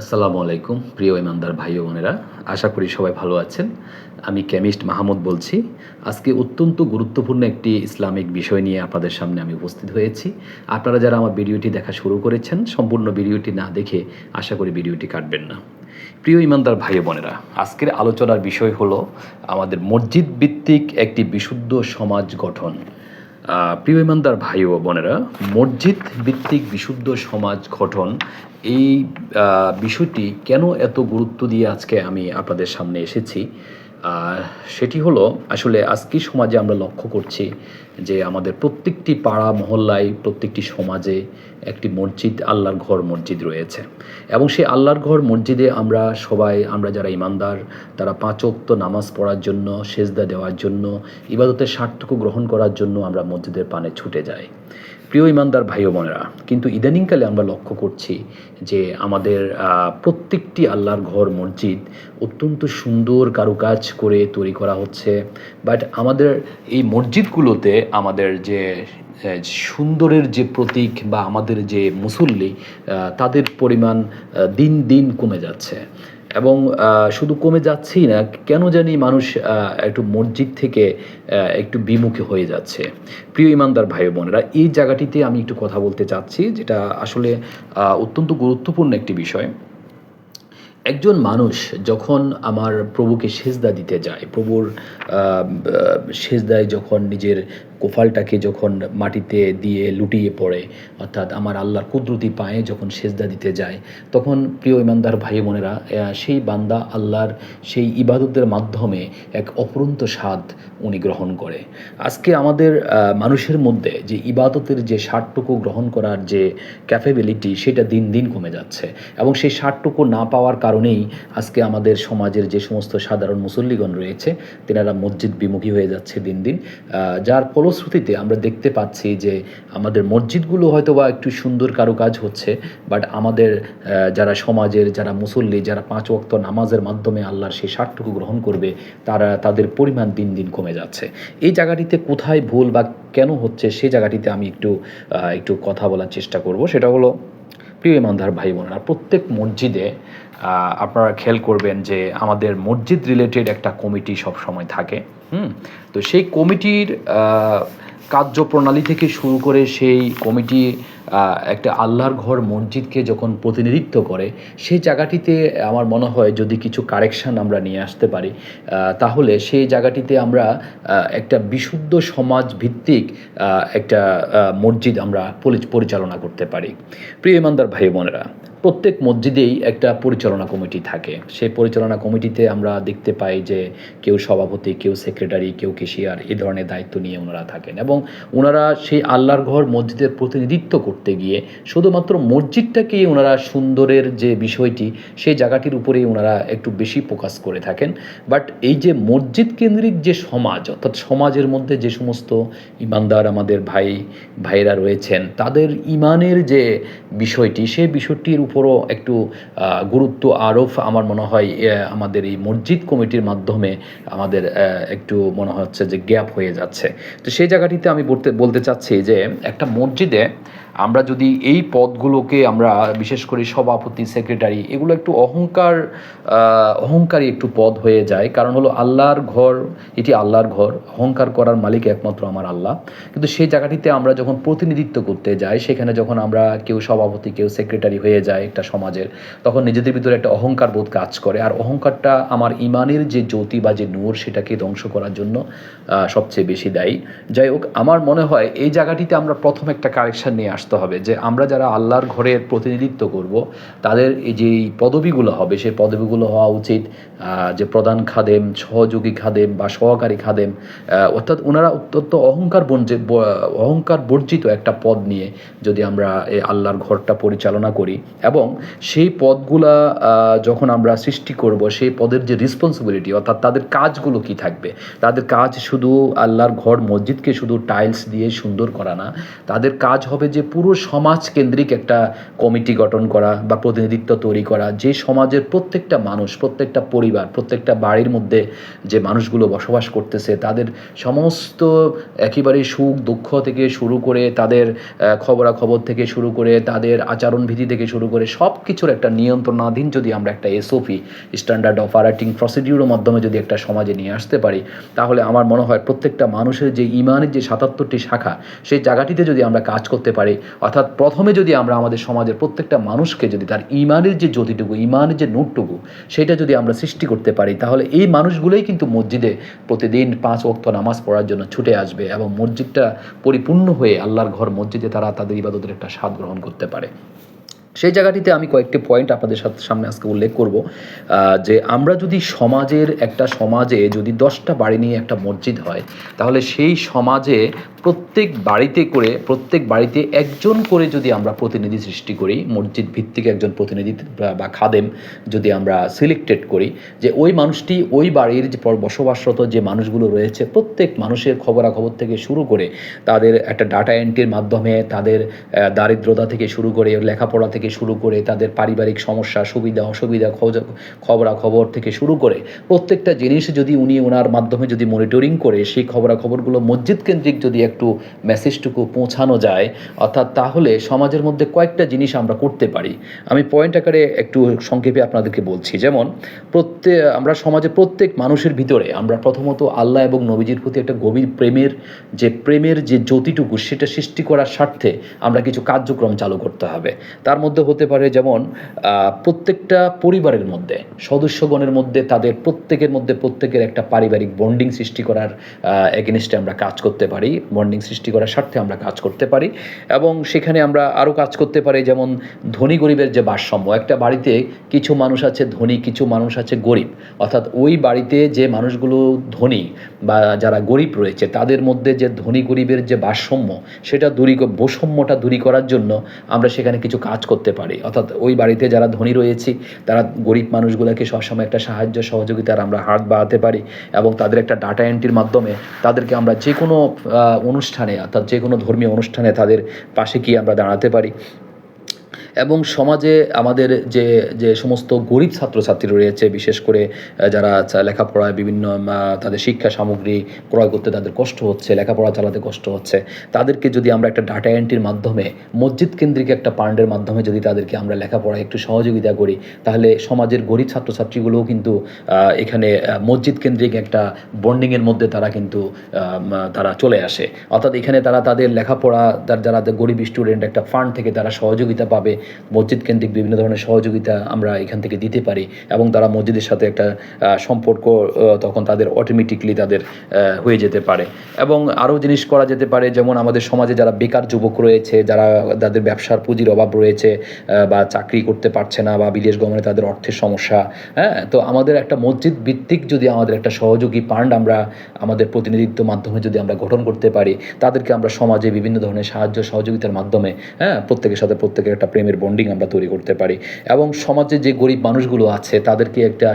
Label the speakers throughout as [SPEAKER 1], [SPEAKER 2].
[SPEAKER 1] আসসালামু আলাইকুম প্রিয় ইমানদার ভাই ও বোনেরা, আশা করি সবাই ভালো আছেন। আমি কেমিস্ট মাহমুদ বলছি। আজকে অত্যন্ত গুরুত্বপূর্ণ একটি ইসলামিক বিষয় নিয়ে আপনাদের সামনে আমি উপস্থিত হয়েছি। আপনারা যারা আমার ভিডিওটি দেখা শুরু করেছেন, সম্পূর্ণ ভিডিওটি না দেখে আশা করি ভিডিওটি কাটবেন না। প্রিয় ইমানদার ভাই ও বোনেরা, আজকের আলোচনার বিষয় হলো আমাদের মসজিদ ভিত্তিক একটি বিশুদ্ধ সমাজ গঠন। প্রিয় ইমানদার ভাই ও বোনেরা, মসজিদ ভিত্তিক বিশুদ্ধ সমাজ গঠন এই বিষয়টি কেন এত গুরুত্ব দিয়ে আজকে আমি আপনাদের সামনে এসেছি, সেটি হলো আসলে আজকের সমাজে আমরা লক্ষ্য করছি যে আমাদের প্রত্যেকটি পাড়া মহল্লায়, প্রত্যেকটি সমাজে একটি মসজিদ, আল্লাহর ঘর মসজিদ রয়েছে। এবং সেই আল্লাহর ঘর মসজিদে আমরা যারা ইমানদার, তারা ৫ ওয়াক্ত নামাজ পড়ার জন্য, সেজদা দেওয়ার জন্য, ইবাদতের স্বার্থটুকু গ্রহণ করার জন্য আমরা মসজিদের পানে ছুটে যাই। প্রিয় ইমানদার ভাই ও বোনেরা, কিন্তু ইদানিংকালে আমরা লক্ষ্য করছি যে আমাদের প্রত্যেকটি আল্লাহর ঘর মসজিদ অত্যন্ত সুন্দর কারুকাজ করে তৈরি করা হচ্ছে, বাট আমাদের এই মসজিদগুলোতে আমাদের যে সুন্দরের যে প্রতীক বা আমাদের যে মুসল্লি, তাদের পরিমাণ দিন দিন কমে যাচ্ছে। এবং শুধু কমে যাচ্ছেই না, কেন জানি মানুষ একটু মসজিদ থেকে একটু বিমুখী হয়ে যাচ্ছে। প্রিয় ইমানদার ভাই বোনেরা, এই জায়গাটিতে আমি একটু কথা বলতে চাচ্ছি, যেটা আসলে অত্যন্ত গুরুত্বপূর্ণ একটি বিষয়। একজন মানুষ যখন আমার প্রভুকে সেজদা দিতে যায়, প্রভুর সেজদায় যখন নিজের কোফালটাকে যখন মাটিতে দিয়ে লুটিয়ে পড়ে, অর্থাৎ আমার আল্লাহর কুদরতি পায়ে যখন সেজদা দিতে যায়, তখন প্রিয় ইমানদার ভাই বোনেরা, সেই বান্দা আল্লাহর সেই ইবাদতের মাধ্যমে এক অফুরন্ত স্বাদ উনি গ্রহণ করে। আজকে আমাদের মানুষের মধ্যে যে ইবাদতের যে স্বাদটুকু গ্রহণ করার যে ক্যাপেবিলিটি, সেটা দিন দিন কমে যাচ্ছে। এবং সেই স্বাদটুকু না পাওয়ার কারণেই আজকে আমাদের সমাজের যে সমস্ত সাধারণ মুসল্লিগণ রয়েছে, তেনারা মসজিদ বিমুখী হয়ে যাচ্ছে দিন দিন। যার ফলশ্রুতিতে আমরা দেখতে পাচ্ছি যে আমাদের মসজিদগুলো হয়তো বা একটু সুন্দর কারুকাজ হচ্ছে, বাট আমাদের যারা সমাজের যারা মুসল্লি, যারা 5 ওয়াক্ত নামাজের মাধ্যমে আল্লাহর সেই স্বাদটুকু গ্রহণ করবে, তাদের পরিমাণ দিন দিন কমে যাচ্ছে। এই জায়গাটিতে কোথায় ভুল বা কেন হচ্ছে, সেই জায়গাটিতে আমি একটু কথা বলার চেষ্টা করব। সেটা হলো, প্রিয় ইমানদার ভাই বোনেরা, প্রত্যেক মসজিদে আপনারা খেয়াল করবেন যে আমাদের মসজিদ রিলেটেড একটা কমিটি সব সময় থাকে। তো সেই কমিটির কার্যপ্রণালী থেকে শুরু করে সেই কমিটি একটা আল্লাহর ঘর মসজিদকে যখন প্রতিনিধিত্ব করে, সেই জায়গাটিতে আমার মনে হয় যদি কিছু কারেকশান আমরা নিয়ে আসতে পারি, তাহলে সেই জায়গাটিতে আমরা একটা বিশুদ্ধ সমাজ ভিত্তিক একটা মসজিদ আমরা পরিচালনা করতে পারি। প্রিয় ইমানদার ভাই বোনেরা, প্রত্যেক মসজিদেই একটা পরিচালনা কমিটি থাকে। সেই পরিচালনা কমিটিতে আমরা দেখতে পাই যে কেউ সভাপতি, কেউ সেক্রেটারি, কেউ কেশিয়ার, এই ধরনের দায়িত্ব নিয়ে ওনারা থাকেন। এবং ওনারা সেই আল্লাহর ঘর মসজিদের প্রতিনিধিত্ব করতে গিয়ে শুধুমাত্র মসজিদটাকেই ওনারা সুন্দরের যে বিষয়টি, সেই জায়গাটির উপরেই ওনারা একটু বেশি ফোকাস করে থাকেন। বাট এই যে মসজিদ কেন্দ্রিক যে সমাজ, অর্থাৎ সমাজের মধ্যে যে সমস্ত ইমানদার আমাদের ভাইয়েরা রয়েছেন, তাদের ইমানের যে বিষয়টি, সেই বিষয়টির উপরও একটু গুরুত্ব আরোপ আমার মনে হয় আমাদের এই মসজিদ কমিটির মাধ্যমে আমাদের একটু মনে হচ্ছে যে গ্যাপ হয়ে যাচ্ছে। তো সেই জায়গাটিতে আমি বলতে চাচ্ছি যে একটা মসজিদে আমরা যদি এই পদগুলোকে আমরা বিশেষ করে সভাপতি, সেক্রেটারি, এগুলো একটু অহংকারী একটু পদ হয়ে যায়। কারণ হলো আল্লাহর ঘর, এটি আল্লাহর ঘর, অহংকার করার মালিক একমাত্র আমার আল্লাহ। কিন্তু সেই জায়গাটিতে আমরা যখন প্রতিনিধিত্ব করতে যাই, সেখানে যখন আমরা কেউ সভাপতি, কেউ সেক্রেটারি হয়ে যায় একটা সমাজের, তখন নিজেদের ভিতরে একটা অহংকার বোধ কাজ করে। আর অহংকারটা আমার ইমানের যে জ্যোতি বা যে নূর, সেটাকে ধ্বংস করার জন্য সবচেয়ে বেশি দায়ী। যাই হোক, আমার মনে হয় এই জায়গাটিতে আমরা প্রথম একটা কারেকশান নিয়ে আসতে হবে যে আমরা যারা আল্লাহর ঘরের প্রতিনিধিত্ব করব, তাদের এই যে পদবিগুলো হবে, সেই পদবিগুলো হওয়া উচিত যে প্রধান খাদেম, সহযোগী খাদেম বা সহকারী খাদেম, অর্থাৎ ওনারা অত্যন্ত অহংকার বর্জিত একটা পদ নিয়ে যদি আমরা এই আল্লাহর ঘরটা পরিচালনা করি, এবং সেই পদগুলা যখন আমরা সৃষ্টি করব, সেই পদের যে রেসপন্সিবিলিটি, অর্থাৎ তাদের কাজগুলো কি থাকবে, তাদের কাজ শুধু আল্লাহর ঘর মসজিদকে শুধু টাইলস দিয়ে সুন্দর করা না, তাদের কাজ হবে যে পুরো সমাজ কেন্দ্রিক একটা কমিটি গঠন করা বা প্রতিনিধিত্ব তৈরি করা, যে সমাজের প্রত্যেকটা মানুষ, প্রত্যেকটা পরিবার, প্রত্যেকটা বাড়ির মধ্যে যে মানুষগুলো বসবাস করতেছে তাদের সমস্ত একেবারে সুখ দুঃখ থেকে শুরু করে তাদের খবরাখবর থেকে শুরু করে তাদের আচরণবিধি থেকে শুরু করে সব কিছুর একটা নিয়ন্ত্রণাধীন যদি আমরা একটা এসওপি, স্ট্যান্ডার্ড অপারেটিং প্রসিডিউরের মাধ্যমে যদি একটা সমাজে নিয়ে আসতে পারি, তাহলে আমার মনে হয় প্রত্যেকটা মানুষের যে ইমানের যে ৭৭টি শাখা, সেই জায়গাটিতে যদি আমরা কাজ করতে পারি, অর্থাৎ প্রথমে যদি আমরা আমাদের সমাজের প্রত্যেকটা মানুষকে যদি তার ইমানের যে জ্যোতিটুকু, ইমানের যে নূরটুকু, সেটা যদি আমরা সৃষ্টি করতে পারি, তাহলে এই মানুষগুলোই কিন্তু মসজিদে প্রতিদিন 5 ওয়াক্ত নামাজ পড়ার জন্য ছুটে আসবে এবং মসজিদটা পরিপূর্ণ হয়ে আল্লাহর ঘর মসজিদে তারা তাদের ইবাদতের একটা স্বাদ গ্রহণ করতে পারে। সেই জায়গাটিতে আমি কয়েকটি পয়েন্ট আপনাদের সামনে আজকে উল্লেখ করব, যে আমরা যদি সমাজে যদি 10টা বাড়ি নিয়ে একটা মসজিদ হয়, তাহলে সেই সমাজে প্রত্যেক বাড়িতে একজন করে যদি আমরা প্রতিনিধি সৃষ্টি করি, মসজিদ ভিত্তিক একজন প্রতিনিধি বা খাদেম যদি আমরা সিলেক্টেড করি, যে ওই মানুষটি ওই বাড়ির যে বসবাসরত যে মানুষগুলো রয়েছে প্রত্যেক মানুষের খবরাখবর থেকে শুরু করে তাদের একটা ডাটা এন্ট্রির মাধ্যমে তাদের দারিদ্রতা থেকে শুরু করে লেখাপড়া থেকে শুরু করে তাদের পারিবারিক সমস্যা সুবিধা অসুবিধা খবরাখবর থেকে শুরু করে প্রত্যেকটা জিনিস যদি উনি ওনার মাধ্যমে যদি মনিটরিং করে সেই খবরাখবরগুলো মসজিদ কেন্দ্রিক যদি একটু মেসেজটুকু পৌঁছানো যায়, অর্থাৎ তাহলে সমাজের মধ্যে কয়েকটা জিনিস আমরা করতে পারি। আমি পয়েন্ট আকারে একটু সংক্ষেপে আপনাদেরকে বলছি। যেমন আমরা সমাজে প্রত্যেক মানুষের ভিতরে আমরা প্রথমত আল্লাহ এবং নবীজির প্রতি একটা গভীর প্রেমের যে জ্যোতিটুকু সেটা সৃষ্টি করার স্বার্থে আমরা কিছু কার্যক্রম চালু করতে হবে। তার মধ্যে হতে পারে যেমন প্রত্যেকটা পরিবারের মধ্যে সদস্যগণের মধ্যে তাদের প্রত্যেকের একটা পারিবারিক বন্ডিং সৃষ্টি করার এগেনস্টে আমরা কাজ করতে পারি, বন্ডিং সৃষ্টি করার স্বার্থে আমরা কাজ করতে পারি। এবং সেখানে আমরা আরও কাজ করতে পারি, যেমন ধনী গরিবের যে ভারসাম্য, একটা বাড়িতে কিছু মানুষ আছে ধনী, কিছু মানুষ আছে গরিব, অর্থাৎ ওই বাড়িতে যে মানুষগুলো ধনী বা যারা গরিব রয়েছে তাদের মধ্যে যে ধনী গরিবের যে ভারসাম্য সেটা বৈষম্যটা দূরী করার জন্য আমরা সেখানে কিছু কাজ করতে পারি। অর্থাৎ ওই বাড়িতে যারা ধনী রয়েছি তারা গরিব মানুষগুলোকে সবসময় একটা সাহায্য সহযোগিতার আমরা হাত বাড়াতে পারি এবং তাদের একটা ডাটা এন্ট্রির মাধ্যমে তাদেরকে আমরা যে কোনো অনুষ্ঠানে, অর্থাৎ যে কোনো ধর্মীয় অনুষ্ঠানে তাদের পাশে গিয়ে আমরা দাঁড়াতে পারি। এবং সমাজে আমাদের যে সমস্ত গরিব ছাত্রছাত্রী রয়েছে, বিশেষ করে যারা লেখাপড়ায় বিভিন্ন তাদের শিক্ষা সামগ্রী ক্রয় করতে তাদের কষ্ট হচ্ছে, লেখাপড়া চালাতে কষ্ট হচ্ছে, তাদেরকে যদি আমরা একটা ডাটা এন্ট্রির মাধ্যমে মসজিদ কেন্দ্রিক একটা ফান্ডের মাধ্যমে যদি তাদেরকে আমরা লেখাপড়ায় একটু সহযোগিতা করি, তাহলে সমাজের গরিব ছাত্রছাত্রীগুলোও কিন্তু এখানে মসজিদ কেন্দ্রিক একটা বন্ডিংয়ের মধ্যে তারা চলে আসে। অর্থাৎ এখানে তারা তাদের লেখাপড়া যারা গরিব স্টুডেন্ট একটা ফান্ড থেকে তারা সহযোগিতা পাবে, মসজিদ কেন্দ্রিক বিভিন্ন ধরনের সহযোগিতা আমরা এখান থেকে দিতে পারি এবং তারা মসজিদের সাথে একটা সম্পর্ক তখন তাদের অটোমেটিকলি তাদের হয়ে যেতে পারে। এবং আরও জিনিস করা যেতে পারে, যেমন আমাদের সমাজে যারা বেকার যুবক রয়েছে, যাদের ব্যবসার পুঁজির অভাব রয়েছে বা চাকরি করতে পারছে না বা বিদেশ গমনে তাদের অর্থের সমস্যা, তো আমাদের একটা মসজিদ ভিত্তিক যদি আমাদের একটা সহযোগী ফান্ড আমরা আমাদের প্রতিনিধিত্ব মাধ্যমে যদি আমরা গঠন করতে পারি, তাদেরকে আমরা সমাজে বিভিন্ন ধরনের সাহায্য সহযোগিতার মাধ্যমে প্রত্যেকের সাথে প্রত্যেকের একটা প্রেমের বন্ডিং আমরা তৈরি করতে পারি। এবং সমাজে যে গরিব মানুষগুলো আছে তাদেরকে একটা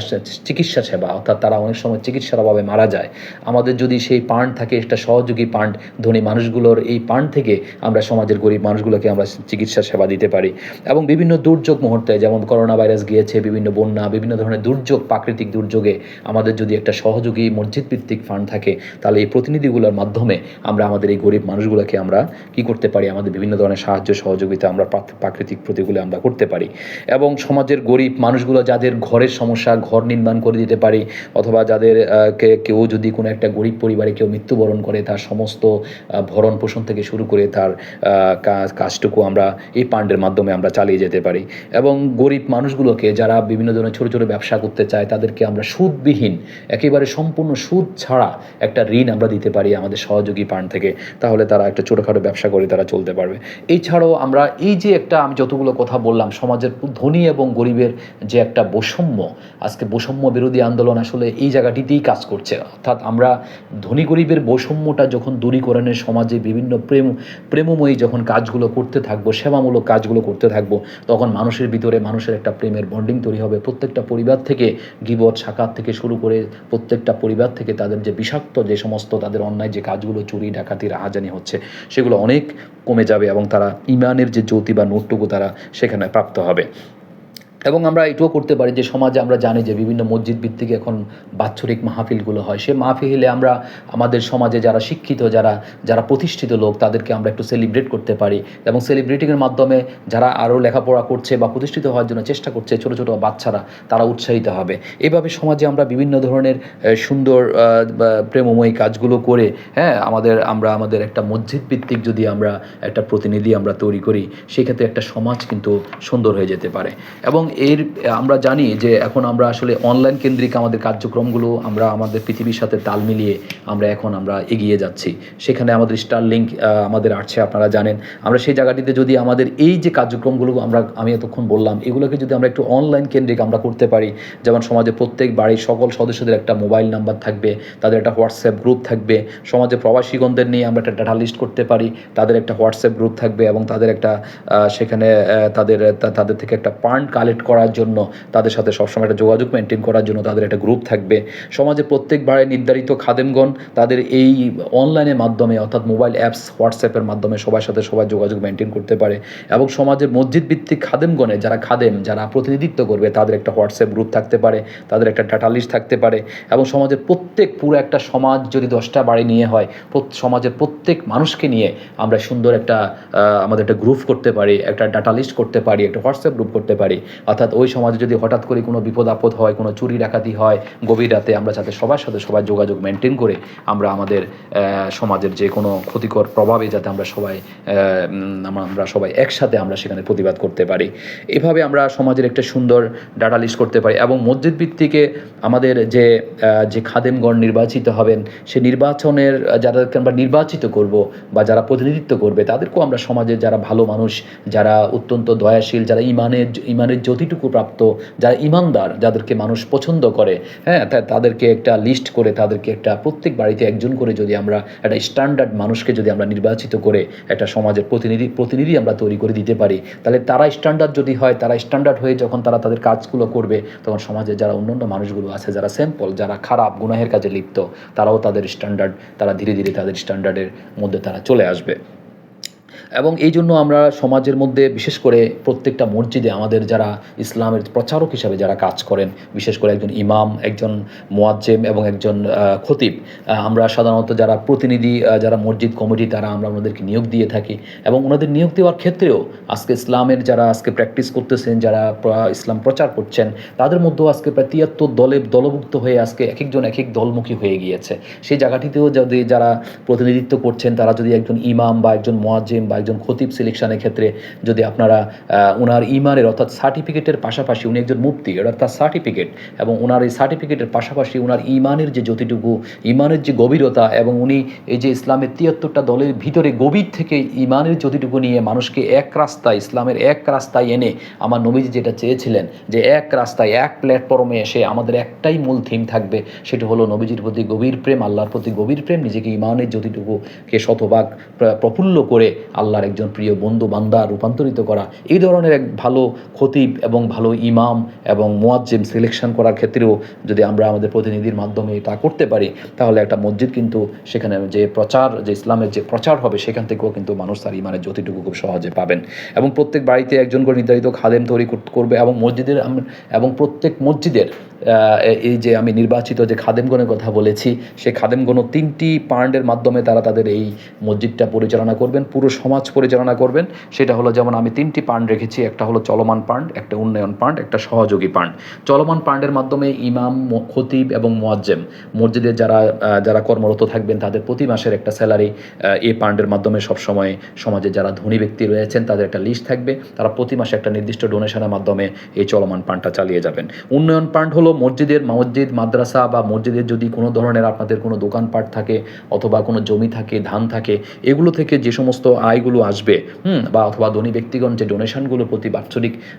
[SPEAKER 1] চিকিৎসা সেবা, অর্থাৎ তারা অনেক সময় চিকিৎসার অভাবে মারা যায়, আমাদের যদি সেই ফান্ড থাকে একটা সহযোগী ফান্ড ধনী মানুষগুলোর, এই ফান্ড থেকে আমরা সমাজের গরিব মানুষগুলোকে আমরা চিকিৎসা সেবা দিতে পারি। এবং বিভিন্ন দুর্যোগ মুহূর্তে, যেমন করোনা ভাইরাস গিয়েছে, বিভিন্ন বন্যা, বিভিন্ন ধরনের দুর্যোগ, প্রাকৃতিক দুর্যোগে আমাদের যদি একটা সহযোগী মসজিদ ভিত্তিক ফান্ড থাকে, তাহলে এই প্রতিনিধিগুলোর মাধ্যমে আমরা আমাদের এই গরিব মানুষগুলোকে আমরা কি করতে পারি, আমাদের বিভিন্ন ধরনের সাহায্য সহযোগিতা আমরা প্রাকৃতিক প্রতিকূলে আমরা করতে পারি। এবং সমাজের গরিব মানুষগুলো যাদের ঘরের সমস্যা, ঘর নির্মাণ করে দিতে পারি, অথবা যাদের কেউ যদি কোনো একটা গরিব পরিবারে কেউ মৃত্যুবরণ করে, তার সমস্ত ভরণ পোষণ থেকে শুরু করে তার কাজটুকু আমরা এই ফান্ডের মাধ্যমে আমরা চালিয়ে যেতে পারি। এবং গরিব মানুষগুলোকে যারা বিভিন্ন ধরনের ছোটো ছোটো ব্যবসা করতে চায়, তাদেরকে আমরা সুদবিহীন, একেবারে সম্পূর্ণ সুদ ছাড়া একটা ঋণ আমরা দিতে পারি আমাদের সহযোগী ফান্ড থেকে, তাহলে তারা একটা ছোটোখাটো ব্যবসা করে তারা চলতে পারবে। এছাড়াও আমরা এই যে একটা, আমি যত যতগুলো কথা বললাম, সমাজের ধনী এবং গরিবের যে একটা বৈষম্য, আজকে বৈষম্য বিরোধী আন্দোলন আসলে এই জায়গাটিতেই কাজ করছে। অর্থাৎ আমরা ধনী গরিবের বৈষম্যটা যখন দূরীকরণের সমাজে বিভিন্ন প্রেমময়ী যখন কাজগুলো করতে থাকবো, সেবামূলক কাজগুলো করতে থাকবো, তখন মানুষের ভিতরে মানুষের একটা প্রেমের বন্ডিং তৈরি হবে। প্রত্যেকটা পরিবার থেকে গীবত সাকাত থেকে শুরু করে প্রত্যেকটা পরিবার থেকে তাদের যে বিষাক্ত যে সমস্ত তাদের অন্যায় যে কাজগুলো, চুরি ডাকাতি রাহাজানি হচ্ছে, সেগুলো অনেক কমে যাবে এবং তারা ইমানের যে জ্যোতি বা নূরটুকু তারা সেখানে প্রাপ্ত হবে। এবং আমরা এটাও করতে পারি যে সমাজে আমরা জানি যে বিভিন্ন মসজিদ ভিত্তিক এখন বাৎসরিক মাহফিলগুলো হয়। সে মাহফিলে আমরা আমাদের সমাজে যারা শিক্ষিত, যারা প্রতিষ্ঠিত লোক, তাদেরকে আমরা একটু সেলিব্রেট করতে পারি এবং সেলিব্রেটিংয়ের মাধ্যমে যারা আরও লেখাপড়া করছে বা প্রতিষ্ঠিত হওয়ার জন্য চেষ্টা করছে, ছোটো ছোটো বাচ্চারা, তারা উৎসাহিত হবে। এভাবে সমাজে আমরা বিভিন্ন ধরনের সুন্দর প্রেমময়ী কাজগুলো করে, হ্যাঁ, আমাদের একটা মসজিদ ভিত্তিক যদি আমরা একটা প্রতিনিধি আমরা তৈরি করি, সেক্ষেত্রে একটা সমাজ কিন্তু সুন্দর হয়ে যেতে পারে। এবং আমরা জানি যে এখন আমরা আসলে অনলাইন কেন্দ্রিক আমাদের কার্যক্রমগুলো আমরা আমাদের পৃথিবীর সাথে তাল মিলিয়ে আমরা এগিয়ে যাচ্ছি। সেখানে আমাদের স্টারলিংক আমাদের আসছে, আপনারা জানেন। আমরা সেই জায়গাটিতে যদি আমাদের এই যে কার্যক্রমগুলো আমি এতক্ষণ বললাম, এগুলোকে যদি আমরা একটু অনলাইন কেন্দ্রিক আমরা করতে পারি, যেমন সমাজে প্রত্যেক বাড়ির সকল সদস্যদের একটা মোবাইল নাম্বার থাকবে, তাদের একটা হোয়াটসঅ্যাপ গ্রুপ থাকবে। সমাজে প্রবাসীগণদের নিয়ে আমরা একটা ডাটা লিস্ট করতে পারি, তাদের একটা হোয়াটসঅ্যাপ গ্রুপ থাকবে এবং তাদের একটা সেখানে তাদের থেকে একটা ফান্ড কালেক্ট করার জন্য, তাদের সাথে সবসময় একটা যোগাযোগ মেনটেন করার জন্য তাদের একটা গ্রুপ থাকবে। সমাজে প্রত্যেকবারে নির্ধারিত খাদেমগণ তাদের এই অনলাইনের মাধ্যমে, অর্থাৎ মোবাইল অ্যাপস হোয়াটসঅ্যাপের মাধ্যমে সবার সাথে সবাই যোগাযোগ মেনটেন করতে পারে। এবং সমাজের মসজিদ ভিত্তিক খাদেমগণে যারা প্রতিনিধিত্ব করবে, তাদের একটা হোয়াটসঅ্যাপ গ্রুপ থাকতে পারে, তাদের একটা ডাটা লিস্ট থাকতে পারে। এবং সমাজের পুরো একটা সমাজ যদি 10টা বাড়ি নিয়ে হয়, সমাজের প্রত্যেক মানুষকে নিয়ে আমরা সুন্দর একটা আমাদের একটা গ্রুপ করতে পারি, একটা ডাটা লিস্ট করতে পারি, একটা হোয়াটসঅ্যাপ গ্রুপ করতে পারি। অর্থাৎ ওই সমাজে যদি হঠাৎ করে কোনো বিপদ আপদ হয়, কোনো চুরি ডাকাতি হয় গভীর রাতে, আমরা যাতে সবার সাথে সবাই যোগাযোগ মেনটেন করে আমরা আমাদের সমাজের যে কোনো ক্ষতিকর প্রভাবে যাতে আমরা সবাই একসাথে আমরা সেখানে প্রতিবাদ করতে পারি। এভাবে আমরা সমাজের একটা সুন্দর ডাটা লিস্ট করতে পারি। এবং মসজিদ ভিত্তিকে আমাদের যে খাদেমগণ নির্বাচিত হবেন, সে নির্বাচনের যাদেরকে আমরা নির্বাচিত করব বা যারা প্রতিনিধিত্ব করবে, তাদেরকেও আমরা সমাজের যারা ভালো মানুষ, যারা অত্যন্ত দয়াশীল, যারা ইমানের জ্যোতিটুকু প্রাপ্ত, যারা ইমানদার, যাদেরকে মানুষ পছন্দ করে, হ্যাঁ, তাদেরকে একটা লিস্ট করে, তাদেরকে একটা প্রত্যেক বাড়িতে একজন করে যদি আমরা একটা স্ট্যান্ডার্ড মানুষকে যদি আমরা নির্বাচিত করে একটা সমাজের প্রতিনিধি আমরা তৈরি করে দিতে পারি, তাহলে তারা স্ট্যান্ডার্ড হয়ে যখন তারা তাদের কাজগুলো করবে, তখন সমাজে যারা অন্যান্য মানুষগুলো আছে, যারা স্যাম্পল, যারা খারাপ গুনাহের কাজে লিপ্ত, তারাও তারা ধীরে ধীরে তাদের স্ট্যান্ডার্ডের মধ্যে তারা চলে আসবে। এবং এই জন্য আমরা সমাজের মধ্যে বিশেষ করে প্রত্যেকটা মসজিদে আমাদের যারা ইসলামের প্রচারক হিসাবে যারা কাজ করেন, বিশেষ করে একজন ইমাম, একজন মুয়াজ্জেম এবং একজন খতিব, আমরা সাধারণত যারা প্রতিনিধি, যারা মসজিদ কমিটি, আমরা ওনাদেরকে নিয়োগ দিয়ে থাকি। এবং ওনাদের নিয়োগ দেওয়ার ক্ষেত্রেও আজকে ইসলামের যারা আজকে প্র্যাকটিস করতেছেন, যারা ইসলাম প্রচার করছেন, তাদের মধ্যেও আজকে প্রায় 73 দলভুক্ত হয়ে আজকে এক একজন এক এক দলমুখী হয়ে গিয়েছে। সেই জায়গাটিতেও যদি যারা প্রতিনিধিত্ব করছেন, তারা যদি একজন ইমাম বা একজন মুয়াজ্জিম বা একজন খতিব সিলেকশনের ক্ষেত্রে যদি আপনারা ওনার ইমানের অর্থাৎ সার্টিফিকেটের পাশাপাশি, উনি একজন মুফতি, এটা তার সার্টিফিকেট, এবং ওনার এই সার্টিফিকেটের পাশাপাশি ওনার ইমানের যে জ্যোতিটুকু, ইমানের যে গভীরতা, এবং উনি এই যে ইসলামের 73টা দলের ভিতরে গভীর থেকে ইমানের জ্যোতিটুকু নিয়ে মানুষকে ইসলামের এক রাস্তায় এনে, আমার নবীজি যেটা চেয়েছিলেন যে এক রাস্তায় এক প্ল্যাটফর্মে এসে আমাদের একটাই মূল থিম থাকবে, সেটা হলো নবীজির প্রতি গভীর প্রেম, আল্লাহর প্রতি গভীর প্রেম, নিজেকে ইমানের জ্যোতিটুকুকে শতভাগ প্রফুল্ল করে আল্লাহর একজন প্রিয় বন্ধু বান্দা রূপান্তরিত করা। এই ধরনের এক ভালো খতিব এবং ভালো ইমাম এবং মুয়াজ্জিম সিলেকশন করার ক্ষেত্রেও যদি আমরা আমাদের প্রতিনিধির মাধ্যমে তা করতে পারি, তাহলে একটা মসজিদ কিন্তু সেখানে যে ইসলামের যে প্রচার হবে, সেখান থেকেও কিন্তু মানুষ তার ইমানের জ্যোতিটুকু খুব সহজে পাবেন। এবং প্রত্যেক বাড়িতে একজন করে নির্ধারিত খাদেম তৈরি করবে। এবং প্রত্যেক মসজিদের এই যে আমি নির্বাচিত যে খাদেমগণের কথা বলেছি, সেই খাদেমগণ 3টি পার্টের মাধ্যমে তাদের এই মসজিদটা পরিচালনা করবেন, পুরো সমাজ পরিচালনা করবেন। সেটা হলো, যেমন আমি 3টি পার্ট রেখেছি, একটা হলো চলমান পার্ট, একটা উন্নয়ন পার্ট, একটা সহযোগী পার্ট। চলমান পার্টের মাধ্যমে ইমাম, খতিব এবং মুয়াজ্জেম মসজিদের যারা কর্মরত থাকবেন, তাদের প্রতি মাসের একটা স্যালারি এই পার্টের মাধ্যমে সবসময় সমাজে যারা ধনী ব্যক্তি রয়েছেন তাদের একটা লিস্ট থাকবে, তারা প্রতি মাসে একটা নির্দিষ্ট ডোনেশনের মাধ্যমে এই চলমান পার্টটা চালিয়ে যাবেন। উন্নয়ন পার্ট হলো মসজিদ, মাদ্রাসা বা মসজিদের যদি কোনো ধরনের আপনাদের কোনো দোকানপাট থাকে অথবা কোনো জমি থাকে, ধান থাকে, এগুলো থেকে যে সমস্ত আয় আয়গুলো আসবে বা অথবা ধনী ব্যক্তিগণ যে ডোনেশনগুলো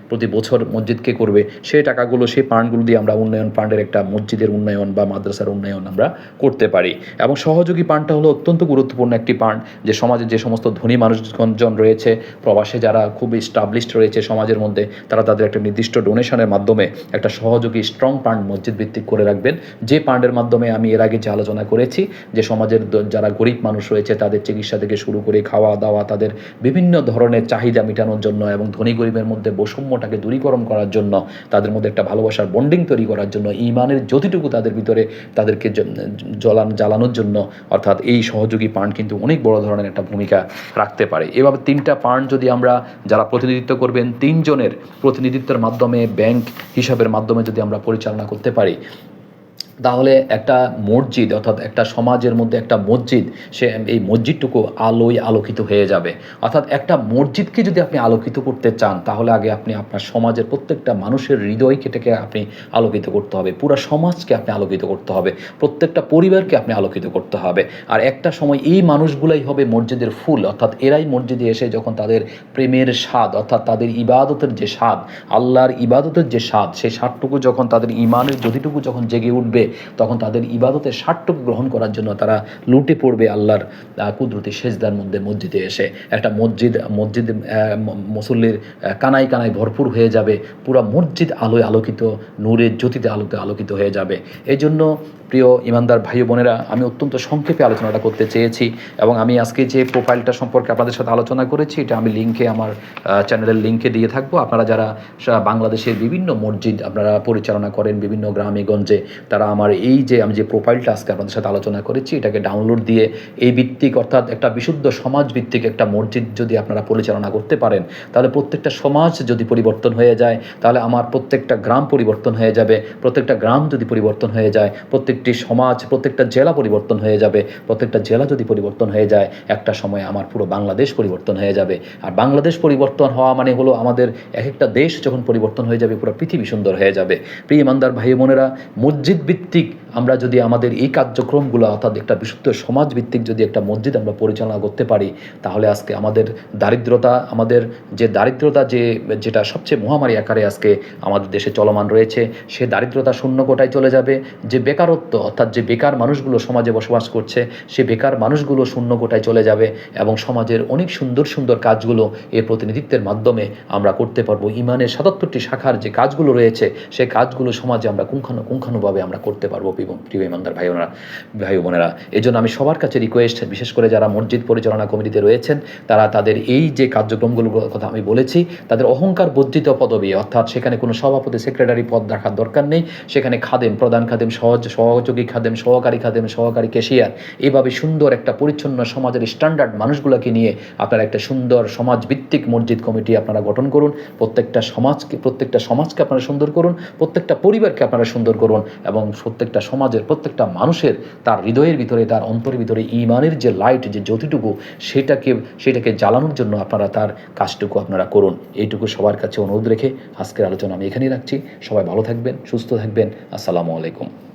[SPEAKER 1] প্রতি বছর মসজিদকে করবে, সেই টাকাগুলো সেই ফান্ডগুলো দিয়ে আমরা উন্নয়ন ফান্ডের একটা মসজিদের উন্নয়ন বা মাদ্রাসার উন্নয়ন আমরা করতে পারি। এবং সহযোগী ফান্ডটা হলো অত্যন্ত গুরুত্বপূর্ণ একটি ফান্ড, যে সমাজে যে সমস্ত ধনী মানুষজন রয়েছে, প্রবাসে যারা খুব স্টাবলিশড রয়েছে সমাজের মধ্যে, তারা তাদের একটা নির্দিষ্ট ডোনেশনের মাধ্যমে একটা সহযোগী স্ট্রং ফান্ড মসজিদ ভিত্তিক করে রাখবেন, যে ফান্ডের মাধ্যমে আমি এর আগে যে আলোচনা করেছি যে সমাজের যারা গরিব মানুষ রয়েছে তাদের চিকিৎসা থেকে শুরু করে খাওয়া দাওয়া, তাদের বিভিন্ন ধরনের চাহিদা মেটানোর জন্য এবং ধনী গরিবের মধ্যে বৈষম্যটাকে দূরীকরণ করার জন্য, তাদের মধ্যে একটা ভালোবাসার বন্ডিং তৈরি করার জন্য, ঈমানের যতটুকু তাদের ভিতরে তাদেরকে জ্বালানোর জন্য, অর্থাৎ এই সহযোগী ফান্ড কিন্তু অনেক বড় ধরনের একটা ভূমিকা রাখতে পারে। এভাবে 3টা ফান্ড যদি আমরা যারা প্রতিনিধিত্ব করবেন 3 জনের প্রতিনিধিত্বের মাধ্যমে ব্যাংক হিসাবের মাধ্যমে যদি আমরা পরিচালনা করতে পারি, তাহলে একটা মসজিদ অর্থাৎ একটা সমাজের মধ্যে একটা মসজিদ, সে এই মসজিদটুকু আলোয় আলোকিত হয়ে যাবে। অর্থাৎ একটা মসজিদকে যদি আপনি আলোকিত করতে চান, তাহলে আগে আপনি আপনার সমাজের প্রত্যেকটা মানুষের হৃদয়কে আপনি আলোকিত করতে হবে, পুরো সমাজকে আপনি আলোকিত করতে হবে, প্রত্যেকটা পরিবারকে আপনি আলোকিত করতে হবে। আর একটা সময় এই মানুষগুলাই হবে মসজিদের ফুল, অর্থাৎ এরাই মসজিদে এসে যখন তাদের প্রেমের স্বাদ অর্থাৎ তাদের ইবাদতের যে স্বাদ, আল্লাহর ইবাদতের যে স্বাদ, সেই স্বাদটুকু যখন তাদের ঈমানের জ্যোতিটুকু যখন জেগে উঠবে, তখন তাদের ইবাদতের স্বাদটুকু গ্রহণ করার জন্য তারা লুটে পড়বে আল্লাহর কুদরতি সেজদার মধ্যে মসজিদে এসে। একটা মসজিদ মুসল্লির কানায় কানায় ভরপুর হয়ে যাবে, পুরো মসজিদ আলোয় আলোকিত, নূরের জ্যোতিতে আলোকিত হয়ে যাবে। এই জন্য প্রিয় ইমানদার ভাই বোনেরা, আমি অত্যন্ত সংক্ষেপে আলোচনাটা করতে চেয়েছি, এবং আমি আজকে যে প্রোফাইলটা সম্পর্কে আপনাদের সাথে আলোচনা করেছি, এটা আমি লিঙ্কে আমার চ্যানেলের লিঙ্কে দিয়ে থাকবো। আপনারা যারা বাংলাদেশের বিভিন্ন মসজিদ আপনারা পরিচালনা করেন বিভিন্ন গ্রামে গঞ্জে, তারা আমার এই যে আমি যে প্রোফাইলটা আজকে আপনাদের সাথে আলোচনা করেছি, এটাকে ডাউনলোড দিয়ে এই ভিত্তিক অর্থাৎ একটা বিশুদ্ধ সমাজ ভিত্তিক একটা মসজিদ যদি আপনারা পরিচালনা করতে পারেন, তাহলে প্রত্যেকটা সমাজ যদি পরিবর্তন হয়ে যায়, তাহলে আমার প্রত্যেকটা গ্রাম পরিবর্তন হয়ে যাবে। প্রত্যেকটা গ্রাম যদি পরিবর্তন হয়ে যায়, প্রত্যেকটি সমাজ, প্রত্যেকটা জেলা পরিবর্তন হয়ে যাবে। প্রত্যেকটা জেলা যদি পরিবর্তন হয়ে যায়, একটা সময় আমার পুরো বাংলাদেশ পরিবর্তন হয়ে যাবে। আর বাংলাদেশ পরিবর্তন হওয়া মানে হলো আমাদের এক একটা দেশ যখন পরিবর্তন হয়ে যাবে, পুরো পৃথিবী সুন্দর হয়ে যাবে। প্রিয় ইমানদার ভাই বোনেরা, মসজিদ ভিত্তিক আমরা যদি আমাদের এই কার্যক্রমগুলো অর্থাৎ একটা বিশুদ্ধ সমাজ ভিত্তিক যদি একটা মসজিদ আমরা পরিচালনা করতে পারি, তাহলে আজকে আমাদের দারিদ্রতা যেটা সবচেয়ে মহামারী আকারে আজকে আমাদের দেশে চলমান রয়েছে, সে দারিদ্রতা শূন্য কোটায় চলে যাবে। যে বেকারত্ব অর্থাৎ যে বেকার মানুষগুলো সমাজে বসবাস করছে, সে বেকার মানুষগুলো শূন্য কোটায় চলে যাবে, এবং সমাজের অনেক সুন্দর সুন্দর কাজগুলো এই প্রতিনিধিত্বের মাধ্যমে আমরা করতে পারবো। ইমানের 77টি শাখার যে কাজগুলো রয়েছে, সেই কাজগুলো সমাজে আমরা পুঙ্খানুপুঙ্খানুভাবে আমরা করতে পারবো। প্রিয় ইমানদার ভাই বোনেরা, এই জন্য আমি সবার কাছে রিকোয়েস্ট, বিশেষ করে যারা মসজিদ পরিচালনা কমিটিতে রয়েছেন, তারা তাদের এই যে কার্যক্রমগুলোর কথা আমি বলেছি, তাদের অহংকার বর্জিত পদবি, অর্থাৎ সেখানে কোনো সভাপতি সেক্রেটারি পদ রাখার দরকার নেই, সেখানে খাদেম, প্রধান খাদেম, সহযোগী খাদেম, সহকারী ক্যাশিয়ার, এইভাবে সুন্দর একটা পরিচ্ছন্ন সমাজের স্ট্যান্ডার্ড মানুষগুলোকে নিয়ে আপনারা একটা সুন্দর সমাজভিত্তিক মসজিদ কমিটি আপনারা গঠন করুন। প্রত্যেকটা সমাজকে আপনারা সুন্দর করুন, প্রত্যেকটা পরিবারকে আপনারা সুন্দর করুন, এবং প্রত্যেকটা সমাজের প্রত্যেকটা মানুষের তার হৃদয়ের ভিতরে, তার অন্তরের ভিতরে ঈমানের যে লাইট, যে জ্যোতিটুকু, সেটাকে জ্বালানোর জন্য আপনারা তার কাজটুকু আপনারা করুন। এইটুকু সবার কাছে অনুরোধ রেখে আজকের আলোচনা আমি এখানেই রাখছি। সবাই ভালো থাকবেন, সুস্থ থাকবেন। আসসালামু আলাইকুম।